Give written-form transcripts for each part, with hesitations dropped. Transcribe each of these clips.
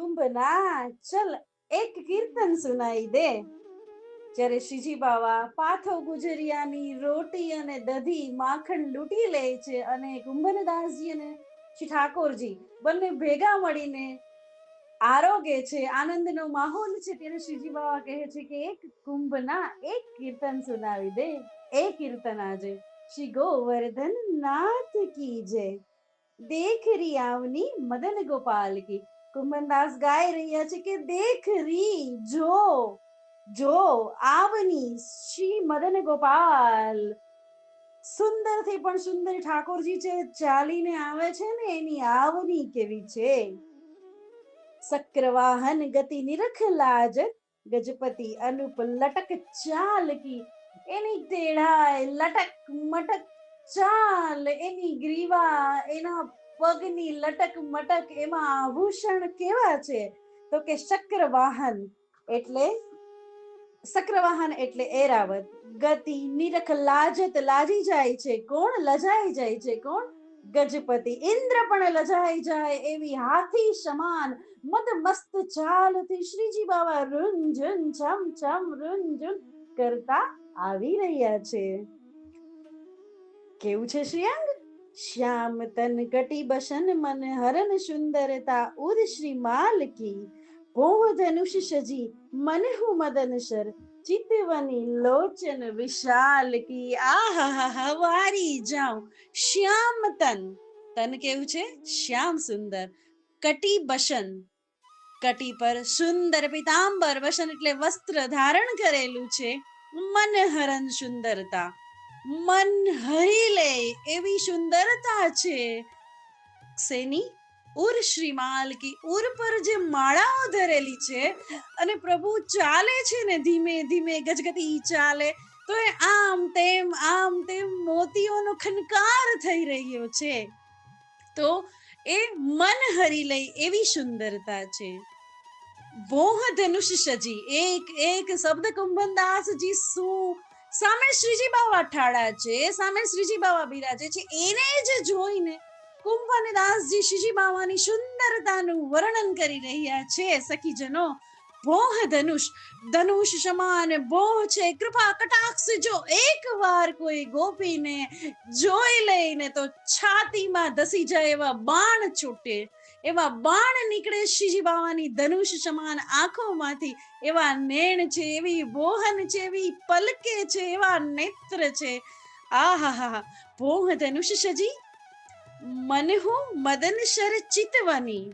કુંભના ચલ એક કીર્તન સુનાઈ દે. જ્યારે શ્રીજી બાવા પાથો ગુજરિયાની રોટી અને દધી માખણ લૂંટી લે છે અને કુંભનદાસજી અને શ્રી ઠાકોરજી બંને ભેગા મળીને આરોગે છે, આનંદનો માહોલ છે, ત્યારે શ્રીજી બાવા કહે છે કે એક કુંભના એક કીર્તન સુનાવી દે. એ કીર્તન આજે શ્રી ગોવર્ધન નાથ કી જય. દેખ રી આવની મદન ગોપાલ કી. કુંભનદાસ ગાઈ રહ્યા છે કે દેખ રી, જો જો આવની શ્રી મદન ગોપાલ, સુંદર થી પણ સુંદર ઠાકોરજી છે, ચાલીને આવે છે ને એની આવની કેવી છે. સક્રવાહન ગતિ નિરખ લાજ, ગજપતિ અનુપ લટક ચાલ કી. એની ટેઢાઈ લટક મટક ચાલ, એની ગ્રીવા, એના પગની લટક મટક, એમાં આભૂષણ કેવા છે તો કે શક્રવાહન એટલે સક્રવાહન એટલે એરાવત. ગતિ નિરખ લાજત, લાજી જાય છે કોણ, લજાઈ જાય છે કોણ, ગજપતિ ઇન્દ્ર પણ લજાઈ જાય એવી હાથી સમાન મદ મસ્ત ચાલથી શ્રીજી બાબા રૂંઝુન છમ છમ રૂંઝુન કરતા આવી રહ્યા છે. કેવું છે શ્રીઅંગ? શ્યામ તન કટી બસન મન હરન સુંદરતા ઉદ શ્રી માલ કી. ભોહ ધનુષ સજી મન હું મદન સર, ચિતવની લોચન વિશાલ કી. આહા વારી જાઉં. શ્યામ તન, તન કેવું છે? શ્યામ સુંદર. કટી બસન, કટી પર સુંદર પીતાંબર, વસન એટલે વસ્ત્ર ધારણ કરેલું છે. મનહરન સુંદરતા, મન હરી લે એવી સુંદરતા છે. શેની? ઉર શ્રીમાલ કી. ઉર પર જે માળાઓ ધરેલી છે અને પ્રભુ ચાલે છે ને ધીમે ધીમે ગજગતી ચાલે તો એ આમ તેમ મોતીઓનો ખનકાર થઈ રહ્યો છે. તો એ મન હરી લે એવી સુંદરતા છે. ભોહ ધનુષ સજી, એક એક શબ્દ કુંભનદાસજી શું સામે શ્રીજી બાવા ઠાડા છે, સામે શ્રીજી બાવા બિરાજે છે, એને જ જોઈને કુંભનદાસજી શ્રીજી બાવાની સુંદરતાનું વર્ણન કરી રહ્યા છે. સખીજનો, ભોહ ધનુષ, ધનુષ સમાન બોહ છે. કૃપા કટાક્ષ જો એક વાર કોઈ ગોપીને જોઈ લઈને તો છાતીમાં ધસી જાય એવા બાણ છૂટે, એવા બાણ નીકળે શ્રીજી બાવાની ધનુષ સમાન આંખોમાંથી. એવા નેણ છે, એવી બોહન છે, એવી પલકે છે, એવા નેત્ર છે. આહા, ભોહ ધનુષ સજી મનહુ મદન શર ચિતવની.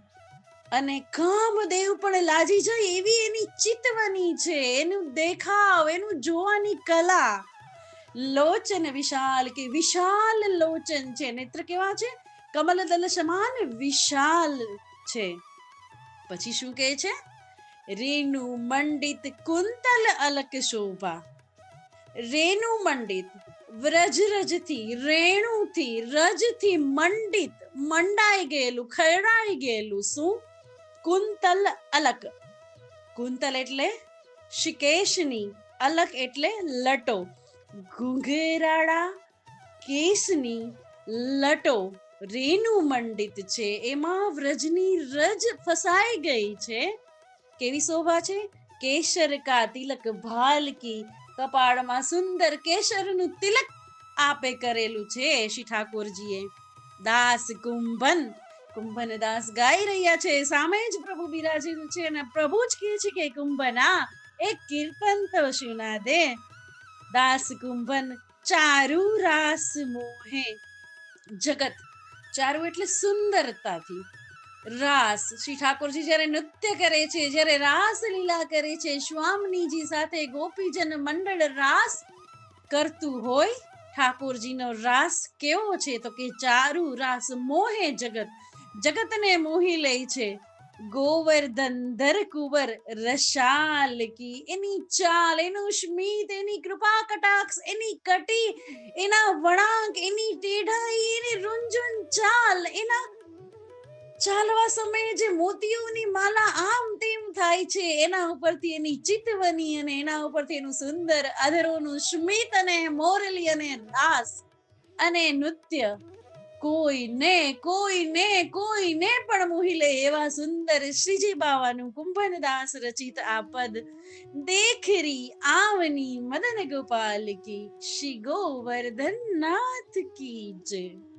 અને કામદેવ પણ લાજી જાય એવી એની ચિતવની છે, એનું દેખાવ, એનું જોવાની કલા. લોચન વિશાલ કે, વિશાલ લોચન છે. નેત્ર કેવા છે? કમલદલ સમાન વિશાલ છે. પછી શું કહે છે? રેણુ મંડિત કુંતલ અલક શોભા. રેણુ મંડિત, વ્રજરજથી, રેણુથી, રજથી મંડિત, મંડાઈ ગયેલું, ખરડાઈ ગયેલું. શું? કુંતલ અલક. કુંતલ એટલે શિકેશની, અલક એટલે લટો. ઘુંઘરાળા કેસની લટો રેણુ મંડિત છે, એમાં વ્રજની રજ ફસાઈ ગઈ છે. કેવી શોભા છે? કેસર કા તિલક ભાલ કી. કપાળમાં સુંદર કેસરનું તિલક આપે કરેલું છે શ્રી ઠાકોરજીએ. દાસ કુંભન, કુંભનદાસ ગાઈ રહ્યા છે, સામે જ પ્રભુ બિરાજેલું છે અને પ્રભુ જ કહે છે કે કુંભના એક કીર્તન તો સુના દે. દાસ કુંભન ચારુ રાસ મોહે જગત. ચારુ એટલે સુંદરતાથી. રાસ, શ્રી ઠાકોરજી જયારે નૃત્ય કરે છે, જયારે રાસ લીલા કરે છે, સ્વામીજી સાથે ગોપીજન મંડળ રાસ કરતું હોય, ઠાકોરજીનો રાસ કેવો છે તો કે ચારુ રાસ મોહે જગત, જગતને મોહી લે છે. ગોવર્ધન ધર કુંવર રશાલ કી. એની ચાલ, એનું સ્મિત, એની કૃપા કટાક્ષ, એની કટી, એના વળાંક, એની ટેઢાઈ, એની રૂંઝુન ચાલ, એના ચાલવા સમયે જે મોતીઓની માલા આમ તેમ થાય છે, એના ઉપરથી એની ચિતવની અને એના ઉપરથી એનું સુંદર અધરોનું સ્મિત અને મોરલી અને રાસ અને નૃત્ય. કોઈને પણ મોહી લે એવા સુંદર શ્રીજી બાવાનું કુંભનદાસ રચિત આ પદ દેખરી આવની મદન ગોપાલ કી શ્રી ગોવર્ધન નાથ કી જય.